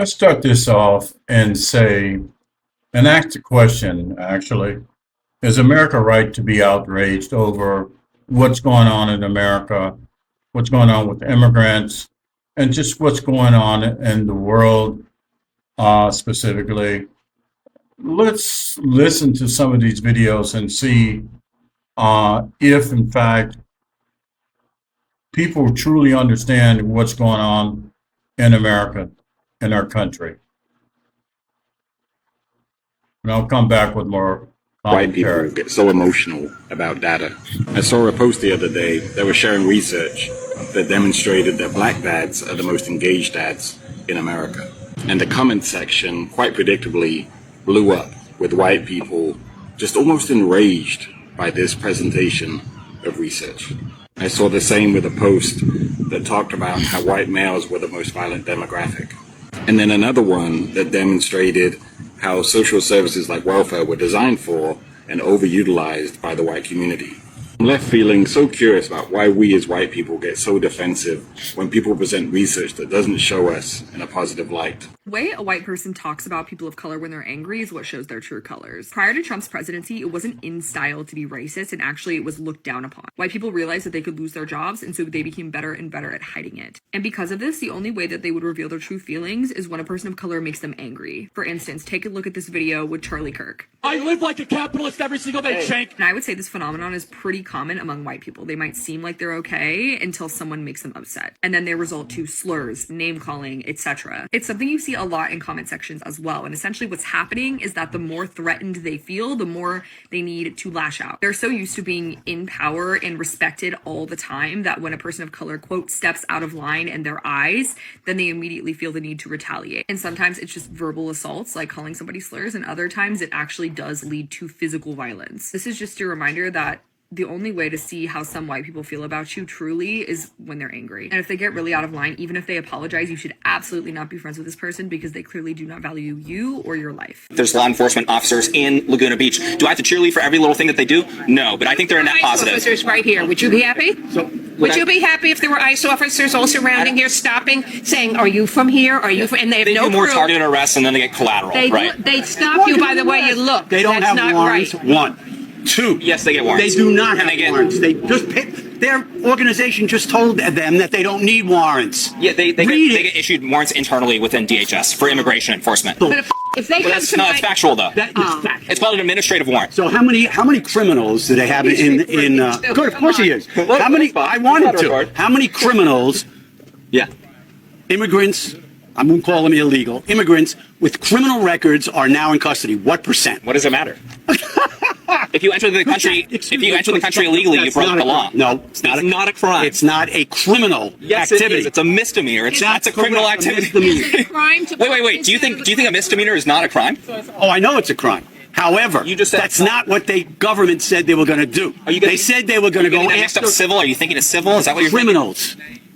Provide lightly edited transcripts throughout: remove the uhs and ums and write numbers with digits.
Let's start this off and say, and ask the question, actually, is America right to be outraged over what's going on in America, what's going on with immigrants, and just what's going on in the world specifically? Let's listen to some of these videos and see if, in fact, people truly understand what's going on in America, in our country. And I'll come back with more White people commentary. get so emotional about data. I saw a post the other day that was sharing research that demonstrated that black dads are the most engaged dads in America. And the comment section, quite predictably, blew up with white people just almost enraged by this presentation of research. I saw the same with a post that talked about how white males were the most violent demographic. And then another one that demonstrated how social services like welfare were designed for and overutilized by the white community. I'm left feeling so curious about why we as white people get so defensive when people present research that doesn't show us in a positive light. The way a white person talks about people of color when they're angry is what shows their true colors. Prior to Trump's presidency, it wasn't in style to be racist, and actually it was looked down upon. White people realized that they could lose their jobs, and so they became better and better at hiding it. And because of this, the only way that they would reveal their true feelings is when a person of color makes them angry. For instance, take a look at this video with Charlie Kirk. I live like a capitalist every single day, Shank. And I would say this phenomenon is pretty common among white people. They might seem like they're okay until someone makes them upset. And then they result to slurs, name calling, etc. It's something you see a lot in comment sections as well. And essentially what's happening is that the more threatened they feel, the more they need to lash out. They're so used to being in power and respected all the time that when a person of color, quote, steps out of line in their eyes, then they immediately feel the need to retaliate. And sometimes it's just verbal assaults, like calling somebody slurs, and other times it actually does lead to physical violence. This is just a reminder that the only way to see how some white people feel about you truly is when they're angry. And if they get really out of line, even if they apologize, you should absolutely not be friends with this person because they clearly do not value you or your life. There's law enforcement officers in Laguna Beach. Do I have to cheerlead for every little thing that they do? No, but I think they're a net positive. Officers right here. Would you be happy? Would you be happy if there were ICE officers all surrounding here, stopping, saying, "Are you from here? Are you from?" And they have no do more proof. targeted arrests and then they get collateral, right? They stop you by the way you look. They don't That's have not warrants. right. One. Two. Yes, they get warrants. They do not have And they get- warrants. They just their organization just told them that they don't need warrants. Yeah, they Read it. get issued warrants internally within DHS for immigration enforcement. But if they Well, come that's to not factual though. That is fact. It's called an administrative warrant. So how many criminals do they have in good, of course he is. How many? I wanted to. How many criminals, Yeah. immigrants, I'm going to call them illegal, immigrants with criminal records are now in custody? What percent? What does it matter? If you enter the country, illegally, you broke the law. No, it's not. It's not a crime. It's not a criminal Yes, activity. it is. It's a misdemeanor. It's not a criminal correct. A activity. misdemeanor. Is it a crime to Wait. Do you think a misdemeanor is not a crime? Oh, I know it's a crime. However, You just said- that's not what the government said they were going to do. Are you gonna- They said they were going to go Getting that mixed after up civil? Are you thinking it's civil? Is that what you're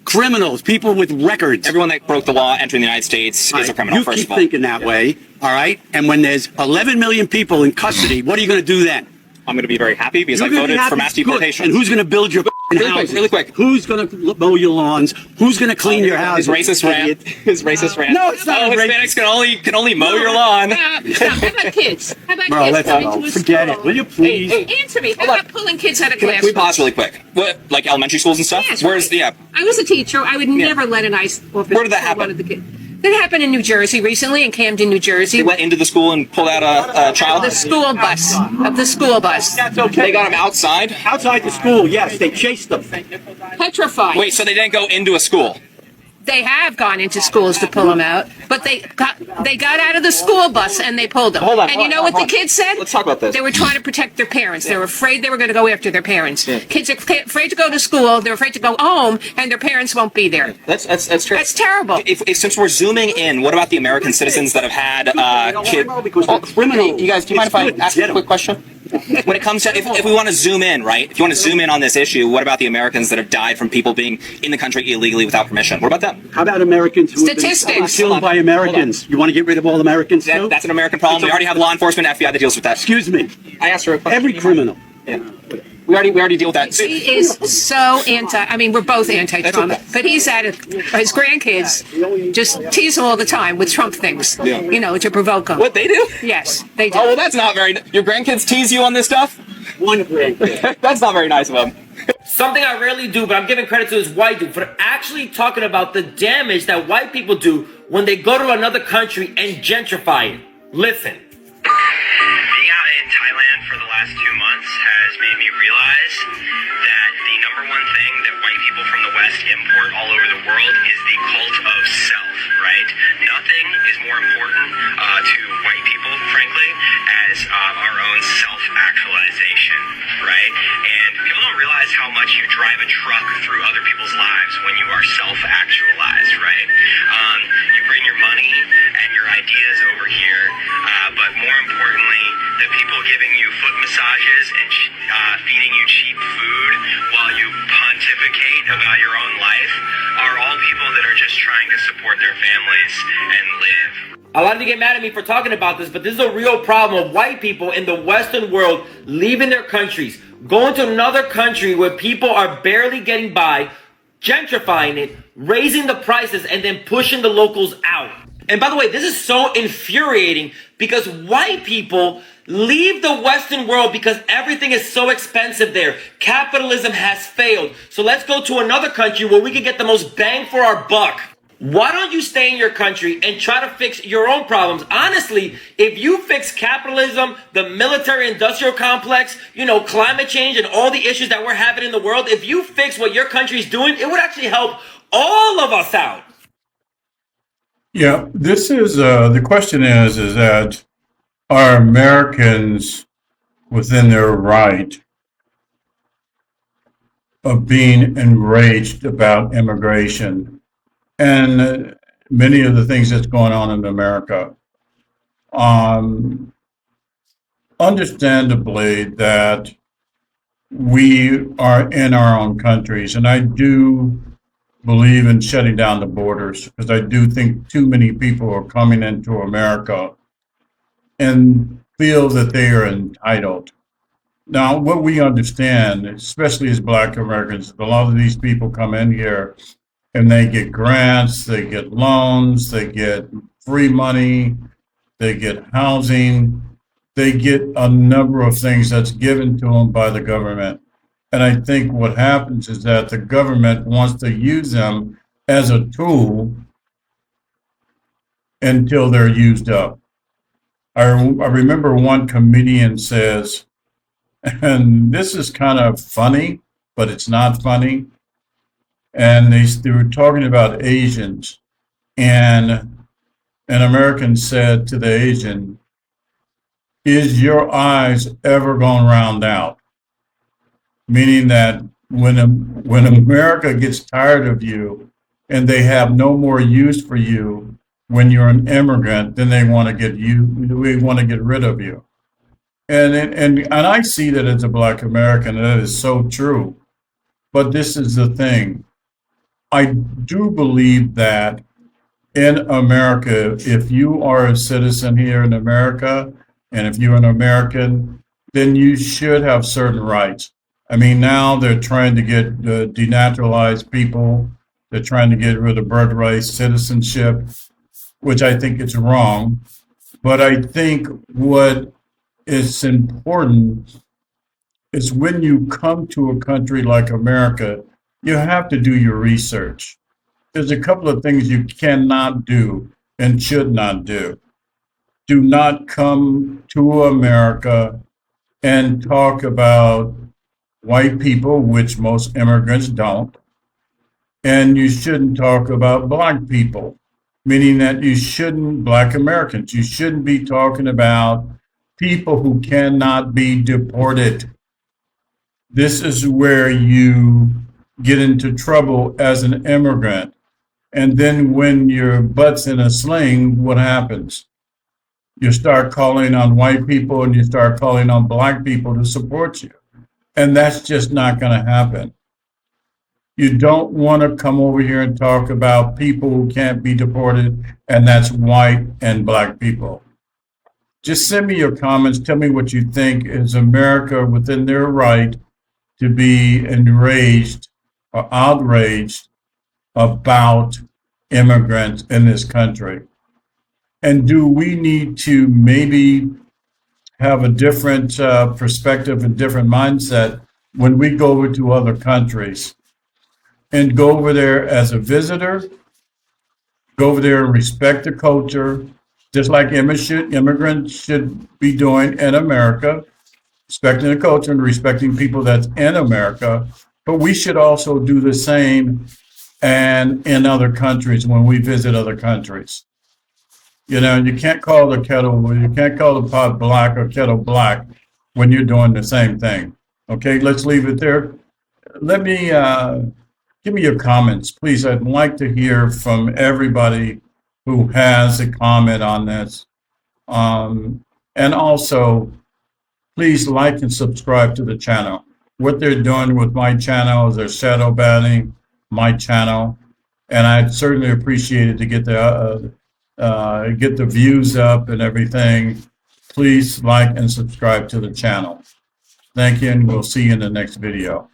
criminals, people with records. thinking? Everyone that broke the law entering the United States is a criminal, You first keep of all. thinking that way, all right? And when there's 11 million people in custody, what are you going to do then? I'm going to be very happy because I You're gonna be voted for happy. mass Good. deportation. And who's going to build your houses? really quick. Who's going to mow your lawns? Who's going to clean your His houses? racist rant. His racist rant. No, it's not Oh, a racist- Hispanics can only mow your lawn. Stop. How about kids? How about Bro, kids let's coming go. to a Forget school? it. Will you please? Answer me. How about pulling kids out of Can we classrooms? pause really quick? What, like elementary schools and stuff? Yes, Where's right. the I was a teacher. I would never let an ICE officer Where did that pull happen? one of the kids. That happened in New Jersey recently, in Camden, New Jersey. They went into the school and pulled out a child? The school bus. Of the school bus. That's okay. They got him outside? Outside the school, yes. They chased them. Petrified. Wait, so they didn't go into a school? They have gone into schools to pull them out, but they got out of the school bus and they pulled them. Hold on, and you know what the kids said? Let's talk about this. They were trying to protect their parents. They were afraid they were going to go after their parents. Kids are afraid to go to school. They're afraid to go home, and their parents won't be there. That's true. That's terrible. If since we're zooming in, what about the American citizens that have had kids? Because they're criminals. You guys, do you mind if I It's good. ask a Get 'em. quick question? When it comes to, if we want to zoom in, right? If you want to zoom in on this issue, what about the Americans that have died from people being in the country illegally without permission? What about them? How about Americans who have been Statistics. killed by Americans? You want to get rid of all Americans too? That's an American problem. We already have law enforcement, FBI that deals with that. Excuse me. I asked her a question. Every criminal. Yeah. We already deal with that. He is so I mean, we're both anti-Trump, but he's at it. His grandkids just tease him all the time with Trump things, you know, to provoke him. What they do? Yes, they do. Oh, well, that's not very. Your grandkids tease you on this stuff? One grandkid. That's not very nice of them. Something I rarely do, but I'm giving credit to this white dude for actually talking about the damage that white people do when they go to another country and gentrify it. Listen. Being out in Thailand for the last 2 months has made me realize that the number one thing that white people from the West import all over the world is the cult of self, right? Nothing is more important to white people, frankly, as our own self-actualization, right? And people don't realize how much you drive a truck through other people's lives when you are self-actualized, right? You bring your money and your ideas over here, but more importantly, the people giving you foot massages and feeding you cheap food while you pontificate about your own life are all people that are just trying to support their families and live. A lot of you get mad at me for talking about this, but this is a real problem of white people in the Western world leaving their countries, going to another country where people are barely getting by, gentrifying it, raising the prices, and then pushing the locals out. And by the way, this is so infuriating because white people leave the Western world because everything is so expensive there. Capitalism has failed. So let's go to another country where we can get the most bang for our buck. Why don't you stay in your country and try to fix your own problems? Honestly, if you fix capitalism, the military-industrial complex, you know, climate change and all the issues that we're having in the world, if you fix what your country's doing, it would actually help all of us out. Yeah, this is the question is that are Americans within their right of being enraged about immigration and many of the things that's going on in America? Understandably that we are in our own countries, and I do believe in shutting down the borders because I do think too many people are coming into America and feel that they are entitled. Now, what we understand, especially as Black Americans, a lot of these people come in here and they get grants, they get loans, they get free money, they get housing, they get a number of things that's given to them by the government. And I think what happens is that the government wants to use them as a tool until they're used up. I remember one comedian says, and this is kind of funny, but it's not funny. And they were talking about Asians, and an American said to the Asian, "Is your eyes ever going to round out?" Meaning that when America gets tired of you and they have no more use for you when you're an immigrant, then they want to get rid of you. And I see that as a Black American, that is so true. But this is the thing. I do believe that in America, if you are a citizen here in America, and if you're an American, then you should have certain rights. I mean, now they're trying to get denaturalized people. They're trying to get rid of birthright citizenship, which I think is wrong. But I think what is important is when you come to a country like America, you have to do your research. There's a couple of things you cannot do and should not do. Do not come to America and talk about white people, which most immigrants don't. And you shouldn't talk about Black people, meaning that Black Americans, you shouldn't be talking about people who cannot be deported. This is where you get into trouble as an immigrant. And then when your butt's in a sling, what happens? You start calling on white people and you start calling on Black people to support you. And that's just not going to happen. You don't want to come over here and talk about people who can't be deported, and that's white and Black people. Just send me your comments. Tell me what you think. Is America within their right to be enraged or outraged about immigrants in this country? And do we need to maybe have a different perspective and different mindset when we go over to other countries and go over there as a visitor, go over there and respect the culture, just like immigrants should be doing in America, respecting the culture and respecting people that's in America. But we should also do the same and in other countries when we visit other countries. You know, you can't call the pot black or kettle black when you're doing the same thing. Okay, let's leave it there. Let me give me your comments, please. I'd like to hear from everybody who has a comment on this. And also, please like and subscribe to the channel. What they're doing with my channel is they're shadow banning my channel, and I'd certainly appreciate it to get the views up and everything. Please like and subscribe to the channel. Thank you, and we'll see you in the next video.